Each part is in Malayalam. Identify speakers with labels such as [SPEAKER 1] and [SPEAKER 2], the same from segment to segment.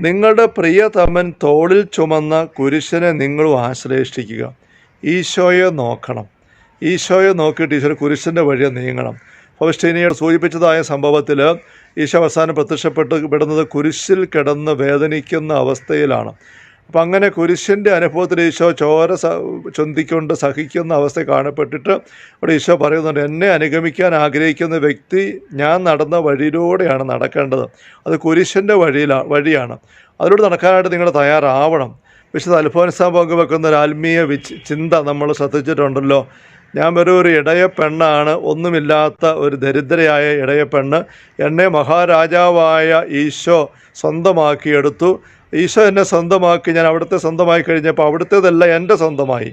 [SPEAKER 1] നിങ്ങളുടെ പ്രിയതമൻ തോളിൽ ചുമന്ന കുരിശിനെ നിങ്ങളും ആശ്ലേഷിക്കുക. ഈശോയെ നോക്കണം. ഈശോയെ നോക്കിയിട്ട് ഈശോ കുരിശിൻ്റെ വഴിയെ നീങ്ങണം. ഫൗസ്റ്റീനിയോട് സൂചിപ്പിച്ചതായ സംഭവത്തിൽ ഈശോ അവസാനം പ്രത്യക്ഷപ്പെടുന്നത് കുരിശിൽ കിടന്ന് വേദനിക്കുന്ന അവസ്ഥയിലാണ്. അപ്പം അങ്ങനെ കുരിശിൻ്റെ അനുഭവത്തിൽ ഈശോ ചോര ചൊന്തിക്കൊണ്ട് സഹിക്കുന്ന അവസ്ഥ കാണപ്പെട്ടിട്ട് അവിടെ ഈശോ പറയുന്നുണ്ട്, എന്നെ അനുഗമിക്കാൻ ആഗ്രഹിക്കുന്ന വ്യക്തി ഞാൻ നടന്ന വഴിയിലൂടെയാണ് നടക്കേണ്ടത്. അത് കുരിശിൻ്റെ വഴിയാണ്. അതിലൂടെ നടക്കാനായിട്ട് നിങ്ങൾ തയ്യാറാവണം. വിശുദ്ധ അൽഫോൻസാ പങ്കുവെക്കുന്ന ഒരു ആത്മീയ ചിന്ത നമ്മൾ ശ്രദ്ധിച്ചിട്ടുണ്ടല്ലോ. ഞാൻ ഒരു ഇടയ പെണ്ണാണ്, ഒന്നുമില്ലാത്ത ഒരു ദരിദ്രയായ ഇടയ പെണ്ണ്. എന്നെ മഹാരാജാവായ ഈശോ സ്വന്തമാക്കിയെടുത്തു. ഈശോ എന്നെ സ്വന്തമാക്കി. ഞാൻ അവിടുത്തെ സ്വന്തമായി കഴിഞ്ഞപ്പോൾ അവിടുത്തേതല്ല എൻ്റെ സ്വന്തമായി.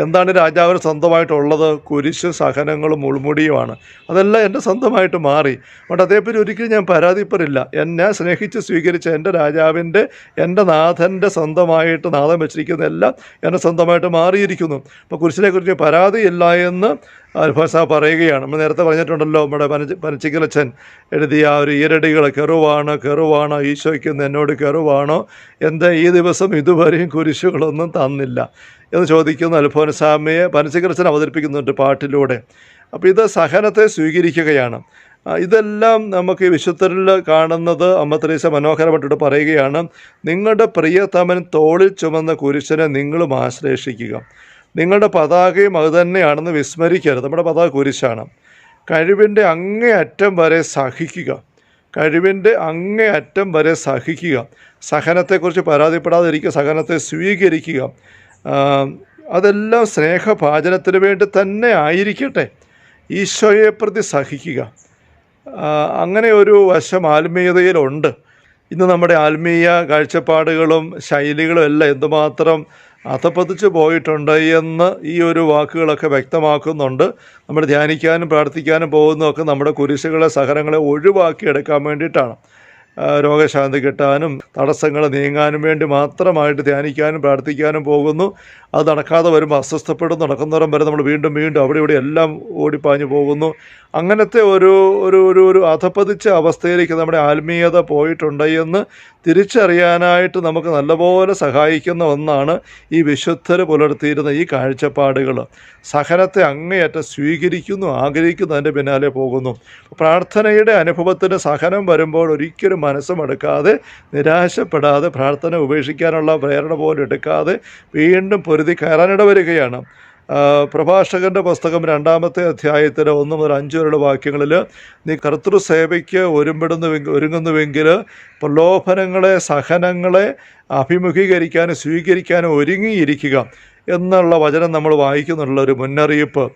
[SPEAKER 1] എന്താണ് രാജാവിന് സ്വന്തമായിട്ടുള്ളത്? കുരിശും സഹനങ്ങളും മുൾമുടിയുമാണ്. അതെല്ലാം എൻ്റെ സ്വന്തമായിട്ട് മാറി. അതുകൊണ്ട് അതേപ്പറ്റി ഒരിക്കലും ഞാൻ പരാതിപ്പെടില്ല. എന്നെ സ്നേഹിച്ച് സ്വീകരിച്ച എൻ്റെ രാജാവിൻ്റെ, എൻ്റെ നാഥൻ്റെ സ്വന്തമായിട്ട് നാഥൻ വെച്ചിരിക്കുന്ന എല്ലാം എൻ്റെ സ്വന്തമായിട്ട് മാറിയിരിക്കുന്നു. അപ്പോൾ കുരിശിനെക്കുറിച്ച് പരാതിയില്ല എന്ന് അൽഫോൻസാ പറയുകയാണ്. നമ്മൾ നേരത്തെ പറഞ്ഞിട്ടുണ്ടല്ലോ, നമ്മുടെ പനച്ചിക്കലച്ചൻ എഴുതിയ ആ ഒരു ഈരടികൾ, കെറുവാണോ ഈശോയ്ക്ക് എന്നോട് കെറുവാണോ, എന്താ ഈ ദിവസം ഇതുവരെയും കുരിശുകളൊന്നും തന്നില്ല എന്ന് ചോദിക്കുന്ന അൽഫോൻസാമ്മയെ പനച്ചിക്കലച്ചൻ അവതരിപ്പിക്കുന്നുണ്ട് പാട്ടിലൂടെ. അപ്പോൾ ഇത് സഹനത്തെ സ്വീകരിക്കുകയാണ്. ഇതെല്ലാം നമുക്ക് ഈ വിശുദ്ധരിൽ കാണുന്നത് അമ്മ തെരേസ മനോഹരമായിട്ട് പറയുകയാണ്, നിങ്ങളുടെ പ്രിയതമൻ തോളിൽ ചുമന്ന കുരിശിനെ നിങ്ങളും ആശ്ലേഷിക്കുക. നിങ്ങളുടെ പതാകയും അതുതന്നെയാണെന്ന് വിസ്മരിക്കരുത്. നമ്മുടെ പതാക കുരിശാണ്. കഴിവിൻ്റെ അങ്ങേയറ്റം വരെ സഹിക്കുക. കഴിവിൻ്റെ അങ്ങേയറ്റം വരെ സഹിക്കുക. സഹനത്തെക്കുറിച്ച് പരാതിപ്പെടാതിരിക്കുക. സഹനത്തെ സ്വീകരിക്കുക. അതെല്ലാം സ്നേഹഭാചനത്തിന് വേണ്ടി തന്നെ ആയിരിക്കട്ടെ. ഈശോയെ പ്രതി സഹിക്കുക. അങ്ങനെ ഒരു വശം ആത്മീയതയിലുണ്ട്. ഇന്ന് നമ്മുടെ ആത്മീയ കാഴ്ചപ്പാടുകളും ശൈലികളും എല്ലാം എന്തുമാത്രം അധപ്പതിച്ച് പോയിട്ടുണ്ട് എന്ന് ഈ ഒരു വാക്കുകളൊക്കെ വ്യക്തമാക്കുന്നുണ്ട്. നമ്മൾ ധ്യാനിക്കാനും പ്രാർത്ഥിക്കാനും പോകുന്നതൊക്കെ നമ്മുടെ കുരിശുകളെ, സഹനങ്ങളെ ഒഴിവാക്കിയെടുക്കാൻ വേണ്ടിയിട്ടാണ്. രോഗശാന്തി കിട്ടാനും തടസ്സങ്ങൾ നീങ്ങാനും വേണ്ടി മാത്രമായിട്ട് ധ്യാനിക്കാനും പ്രാർത്ഥിക്കാനും പോകുന്നു. അത് നടക്കാതെ വരുമ്പോൾ അസ്വസ്ഥപ്പെടും. നടക്കുന്നവരം വരെ നമ്മൾ വീണ്ടും അവിടെ ഇവിടെ എല്ലാം ഓടിപ്പാഞ്ഞു പോകുന്നു. അങ്ങനത്തെ ഒരു അധപ്പതിച്ച അവസ്ഥയിലേക്ക് നമ്മുടെ ആത്മീയത പോയിട്ടുണ്ട് എന്ന് തിരിച്ചറിയാനായിട്ട് നമുക്ക് നല്ലപോലെ സഹായിക്കുന്ന ഒന്നാണ് ഈ വിശുദ്ധർ പുലർത്തിയിരുന്ന ഈ കാഴ്ചപ്പാടുകൾ. സഹനത്തെ അങ്ങേയറ്റം സ്വീകരിക്കുന്നു, ആഗ്രഹിക്കുന്നു, അതിൻ്റെ പിന്നാലെ പോകുന്നു. പ്രാർത്ഥനയുടെ അനുഭവത്തിന് സഹനം വരുമ്പോൾ ഒരിക്കലും മനസ്സുമെടുക്കാതെ, നിരാശപ്പെടാതെ, പ്രാർത്ഥന ഉപേക്ഷിക്കാനുള്ള പ്രേരണ പോലും എടുക്കാതെ വീണ്ടും പൊരുതി കയറാനിട വരികയാണ്. പ്രഭാഷകൻ്റെ പുസ്തകം 2-ാമത്തെ അധ്യായത്തിൽ 1 മുതൽ 5 വരെയുള്ള വാക്യങ്ങളിൽ, നീ കർത്തൃസേവയ്ക്ക് ഒരുങ്ങുന്നുവെങ്കിൽ പ്രലോഭനങ്ങളെ, സഹനങ്ങളെ അഭിമുഖീകരിക്കാനും സ്വീകരിക്കാനും ഒരുങ്ങിയിരിക്കുക എന്നുള്ള വചനം നമ്മൾ വായിക്കുന്നുള്ള ഒരു മുന്നറിയിപ്പ്.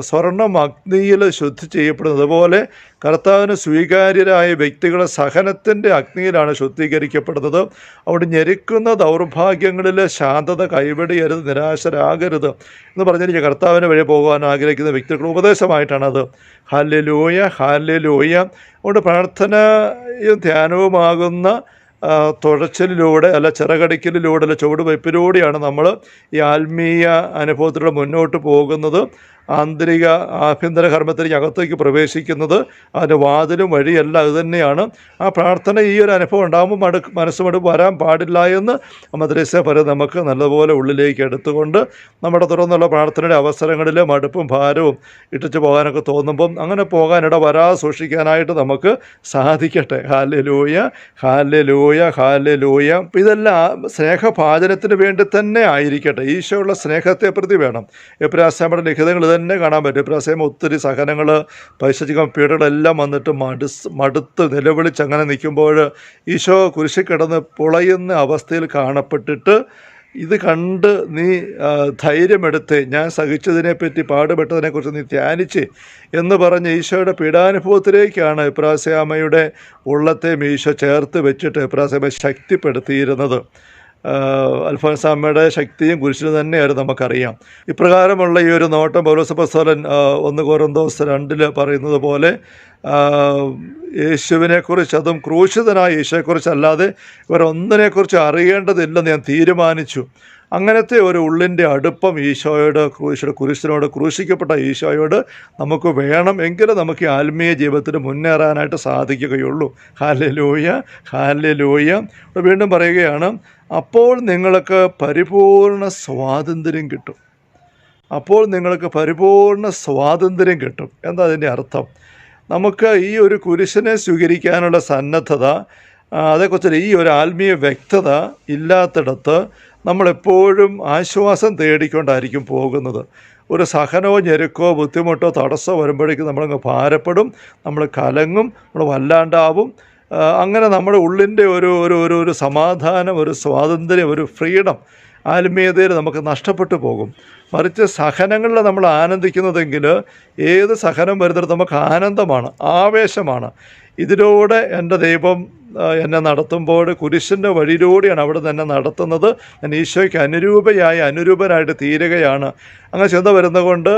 [SPEAKER 1] സ്വർണം അഗ്നിയിൽ ശുദ്ധി ചെയ്യപ്പെടുന്നത് പോലെ കർത്താവിന് സ്വീകാര്യരായ വ്യക്തികളെ സഹനത്തിൻ്റെ അഗ്നിയിലാണ് ശുദ്ധീകരിക്കപ്പെടുന്നത്. അവിടെ ഞെരുക്കുന്ന ദൗർഭാഗ്യങ്ങളിൽ ശാന്തത കൈവെടിയരുത്, നിരാശരാകരുത് എന്ന് പറഞ്ഞിരിക്കുക. കർത്താവിന് വഴി പോകാൻ ആഗ്രഹിക്കുന്ന വ്യക്തികളുടെ ഉപദേശമായിട്ടാണത്. Hallelujah, hallelujah. അതുകൊണ്ട് പ്രാർത്ഥനയും ധ്യാനവുമാകുന്ന തുഴച്ചിലൂടെ, അല്ല ചിറകടിക്കലിലൂടെ, അല്ല ചുവടുവയ്പ്പിലൂടെയാണ് നമ്മൾ ഈ ആത്മീയ അനുഭവത്തിലൂടെ മുന്നോട്ട് പോകുന്നത്. ആഭ്യന്തര കർമ്മത്തിലേക്ക് അകത്തേക്ക് പ്രവേശിക്കുന്നത് അതിൻ്റെ വാതിലും വഴിയല്ല അതുതന്നെയാണ്. ആ പ്രാർത്ഥന ഈ ഒരു അനുഭവം ഉണ്ടാകുമ്പോൾ മനസ്സുമടുപ്പ് വരാൻ പാടില്ല എന്ന് അമ്മ തെരേസ നമുക്ക് നല്ലപോലെ ഉള്ളിലേക്ക് എടുത്തുകൊണ്ട് നമ്മുടെ തുറന്നുള്ള പ്രാർത്ഥനയുടെ അവസരങ്ങളിൽ മടുപ്പും ഭാരവും ഇട്ടിച്ച് പോകാനൊക്കെ തോന്നുമ്പം അങ്ങനെ പോകാനിട വരാതെ സൂക്ഷിക്കാനായിട്ട് നമുക്ക് സാധിക്കട്ടെ. Hallelujah, hallelujah, hallelujah. ഇതെല്ലാം സ്നേഹഭാചനത്തിന് വേണ്ടി തന്നെ ആയിരിക്കട്ടെ. ഈശോയുള്ള സ്നേഹത്തെ പ്രതി വേണം. എബ്രാസ്യരുടെ ലിഖിതങ്ങൾ തന്നെ കാണാൻ പറ്റും. ഇപ്രാവശ്യം ഒത്തിരി സഹനങ്ങൾ, പൈശാചിക പീഡകളെല്ലാം വന്നിട്ട് മടുത്ത് നിലവിളിച്ച് അങ്ങനെ നിൽക്കുമ്പോൾ ഈശോ കുരിശിൽ കിടന്ന് പുളയുന്ന അവസ്ഥയിൽ കാണപ്പെട്ടിട്ട്, ഇത് കണ്ട് നീ ധൈര്യമെടുത്ത് ഞാൻ സഹിച്ചതിനെപ്പറ്റി, പാടുപെട്ടതിനെക്കുറിച്ച് നീ ധ്യാനിച്ച് എന്ന് പറഞ്ഞ് ഈശോയുടെ പീഡാനുഭവത്തിലേക്കാണ് എബ്രാസ്യാമ്മയുടെ ഉള്ളത്തെ ഈശോ ചേർത്ത് വെച്ചിട്ട് എബ്രാസ്യാമ്മയെ ശക്തിപ്പെടുത്തിയിരുന്നത്. അൽഫോൻസാമ്മയുടെ ശക്തിയും കുരിശിന് തന്നെയായിരുന്നു നമുക്കറിയാം. ഇപ്രകാരമുള്ള ഈ ഒരു നോട്ടം പൗലോസ് അപ്പോസ്തലൻ 1 കൊരിന്തോസ് 2 പറയുന്നത് പോലെ യേശുവിനെക്കുറിച്ച്, അതും ക്രൂശിതനായ യേശുവിനെക്കുറിച്ചല്ലാതെ ഇവരൊന്നിനെക്കുറിച്ച് അറിയേണ്ടതില്ലെന്ന് ഞാൻ തീരുമാനിച്ചു. അങ്ങനത്തെ ഒരു ഉള്ളിൻ്റെ അടുപ്പം ഈശോയുടെ കുരിശിനോട്, ക്രൂശിക്കപ്പെട്ട ഈശോയോട് നമുക്ക് വേണം. എങ്കിലും നമുക്ക് ഈ ആത്മീയ ജീവിതത്തിൽ മുന്നേറാനായിട്ട് സാധിക്കുകയുള്ളൂ. Hallelujah, hallelujah. വീണ്ടും പറയുകയാണ്, അപ്പോൾ നിങ്ങൾക്ക് പരിപൂർണ സ്വാതന്ത്ര്യം കിട്ടും. അപ്പോൾ നിങ്ങൾക്ക് പരിപൂർണ സ്വാതന്ത്ര്യം കിട്ടും. എന്താ അതിൻ്റെ അർത്ഥം? നമുക്ക് ഈ ഒരു കുരിശിനെ സ്വീകരിക്കാനുള്ള സന്നദ്ധത, അതേക്കുറിച്ച് ഈ ഒരു ആത്മീയ വ്യക്തത ഇല്ലാത്തിടത്ത് നമ്മളെപ്പോഴും ആശ്വാസം തേടിക്കൊണ്ടായിരിക്കും പോകുന്നത്. ഒരു സഹനമോ ഞെരുക്കോ ബുദ്ധിമുട്ടോ തടസ്സമോ വരുമ്പോഴേക്കും നമ്മളങ്ങ് ഭാരപ്പെടും, നമ്മൾ കലങ്ങും, നമ്മൾ വല്ലാണ്ടാവും. അങ്ങനെ നമ്മുടെ ഉള്ളിൻ്റെ ഒരു സമാധാനം, ഒരു സ്വാതന്ത്ര്യം, ഒരു ഫ്രീഡം ആത്മീയതയിൽ നമുക്ക് നഷ്ടപ്പെട്ടു പോകും. മറിച്ച് സഹനങ്ങളിൽ നമ്മൾ ആനന്ദിക്കുന്നതെങ്കിൽ ഏത് സഹനം വരുന്നിടത്ത് നമുക്ക് ആനന്ദമാണ്, ആവേശമാണ്. ഇതിലൂടെ എൻ്റെ ദൈവം എന്നെ നടത്തുമ്പോൾ കുരിശിൻ്റെ വഴിയിലൂടെയാണ് അവിടെ തന്നെ നടത്തുന്നത്. ഞാൻ ഈശോയ്ക്ക് അനുരൂപനായിട്ട് തീരുകയാണ്. അങ്ങനെ ചിന്ത വരുന്നതുകൊണ്ട്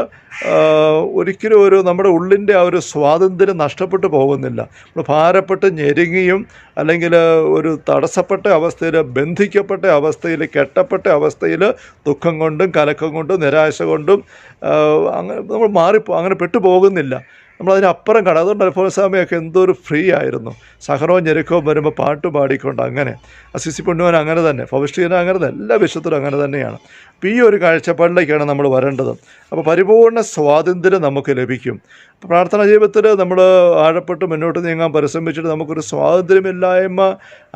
[SPEAKER 1] ഒരിക്കലും നമ്മുടെ ഉള്ളിൻ്റെ ആ ഒരു സ്വാതന്ത്ര്യം നഷ്ടപ്പെട്ടു പോകുന്നില്ല. നമ്മൾ ഭാരപ്പെട്ട് ഞെരുങ്ങിയും അല്ലെങ്കിൽ ഒരു തടസ്സപ്പെട്ട അവസ്ഥയിൽ, ബന്ധിക്കപ്പെട്ട അവസ്ഥയിൽ, കെട്ടപ്പെട്ട അവസ്ഥയിൽ ദുഃഖം കൊണ്ടും കലക്കം കൊണ്ടും നിരാശ കൊണ്ടും നമ്മൾ അങ്ങനെ പെട്ടുപോകുന്നില്ല. നമ്മളതിനപ്പുറം അതുകൊണ്ട് അൽഫോൻസാമ്മയൊക്കെ എന്തൊരു ഫ്രീ ആയിരുന്നു. സഹനവും ഞെരുക്കവും വരുമ്പോൾ പാട്ട് പാടിക്കൊണ്ട് അങ്ങനെ. അസിസി പുണ്യവാൻ അങ്ങനെ തന്നെ, ഫൗസ്റ്റീന അങ്ങനെ തന്നെ, എല്ലാ വിശുദ്ധരും അങ്ങനെ തന്നെയാണ്. അപ്പോൾ ഈ ഒരു കാഴ്ചപ്പാടിലേക്കാണ് നമ്മൾ വരേണ്ടത്. അപ്പോൾ പരിപൂർണ്ണ സ്വാതന്ത്ര്യം നമുക്ക് ലഭിക്കും. പ്രാർത്ഥനാ ജീവിതത്തിൽ നമ്മൾ ആഴപ്പെട്ട് മുന്നോട്ട് നീങ്ങാൻ പരിശ്രമിച്ചിട്ട് നമുക്കൊരു സ്വാതന്ത്ര്യമില്ലായ്മ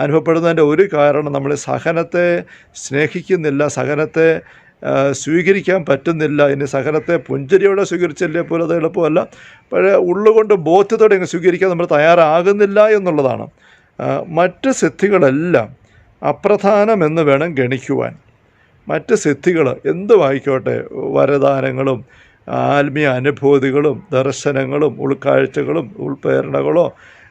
[SPEAKER 1] അനുഭവപ്പെടുന്നതിൻ്റെ ഒരു കാരണം നമ്മൾ സഹനത്തെ സ്നേഹിക്കുന്നില്ല, സഹനത്തെ സ്വീകരിക്കാൻ പറ്റുന്നില്ല. ഇനി സഹനത്തെ പുഞ്ചരിയോടെ സ്വീകരിച്ചല്ലേ പോലെ അത് എളുപ്പമല്ല. പക്ഷേ ഉള്ളുകൊണ്ട് ബോധ്യത്തോടെ അങ്ങ് സ്വീകരിക്കാൻ നമ്മൾ തയ്യാറാകുന്നില്ല എന്നുള്ളതാണ്. മറ്റ് സിദ്ധികളെല്ലാം അപ്രധാനമെന്ന് വേണം ഗണിക്കുവാൻ. മറ്റ് സിദ്ധികൾ എന്തുമായിക്കോട്ടെ, വരദാനങ്ങളും ആത്മീയ അനുഭൂതികളും ദർശനങ്ങളും ഉൾക്കാഴ്ചകളും ഉൾപ്രേരണകളോ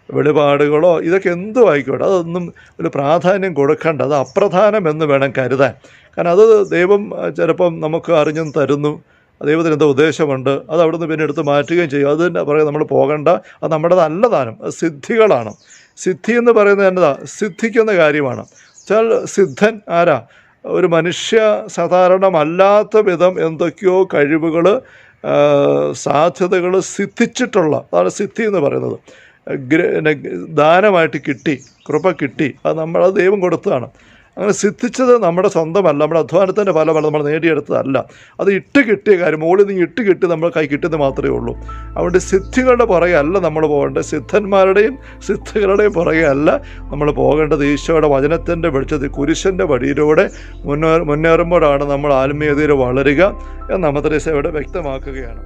[SPEAKER 1] വെളിപാടുകളോ ഇതൊക്കെ എന്തുമായിക്കോട്ടെ, അതൊന്നും ഒരു പ്രാധാന്യം കൊടുക്കേണ്ട, അത് അപ്രധാനമെന്ന് വേണം കരുതാൻ. കാരണം അത് ദൈവം ചിലപ്പം നമുക്ക് അറിഞ്ഞും തരുന്നു, ദൈവത്തിന് എന്തോ ഉദ്ദേശമുണ്ട്, അത് അവിടുന്ന് പിന്നെ എടുത്ത് മാറ്റുകയും ചെയ്യും. അത് തന്നെ പറയാം, നമ്മൾ പോകണ്ട, അത് നമ്മുടെ നല്ല ദാനം, അത് സിദ്ധികളാണ്. സിദ്ധി എന്ന് പറയുന്നത് എന്നതാ, സിദ്ധിക്കുന്ന കാര്യമാണ്. വെച്ചാൽ സിദ്ധൻ ആരാ? ഒരു മനുഷ്യ സാധാരണമല്ലാത്ത വിധം എന്തൊക്കെയോ കഴിവുകൾ, സാധ്യതകൾ സിദ്ധിച്ചിട്ടുള്ള, അതാണ് സിദ്ധി എന്ന് പറയുന്നത്. ദാനമായിട്ട് കിട്ടി, കൃപ കിട്ടി, അത് ദൈവം കൊടുത്തതാണ്. അങ്ങനെ സിദ്ധിച്ചത് നമ്മുടെ സ്വന്തമല്ല, നമ്മുടെ അധ്വാനത്തിൻ്റെ ഫലമല്ല, നമ്മൾ നേടിയെടുത്തതല്ല. അത് ഇട്ട് കിട്ടിയ കാര്യം, മുകളിൽ നിന്ന് ഇട്ട് കിട്ടി നമ്മൾ കൈ കിട്ടുന്നത് മാത്രമേ ഉള്ളൂ. അതുകൊണ്ട് സിദ്ധികളുടെ പുറകെ അല്ല നമ്മൾ പോകേണ്ടത്, സിദ്ധന്മാരുടെയും സിദ്ധികളുടെയും പുറകെ അല്ല നമ്മൾ പോകേണ്ടത്. ഈശോയുടെ വചനത്തിൻ്റെ വെളിച്ചത്തിൽ കുരിശൻ്റെ വഴിയിലൂടെ മുന്നേറുമ്പോഴാണ് നമ്മൾ ആത്മീയതയിൽ വളരുക എന്ന് അമ്മ തെരേസ ഇവിടെ വ്യക്തമാക്കുകയാണ്.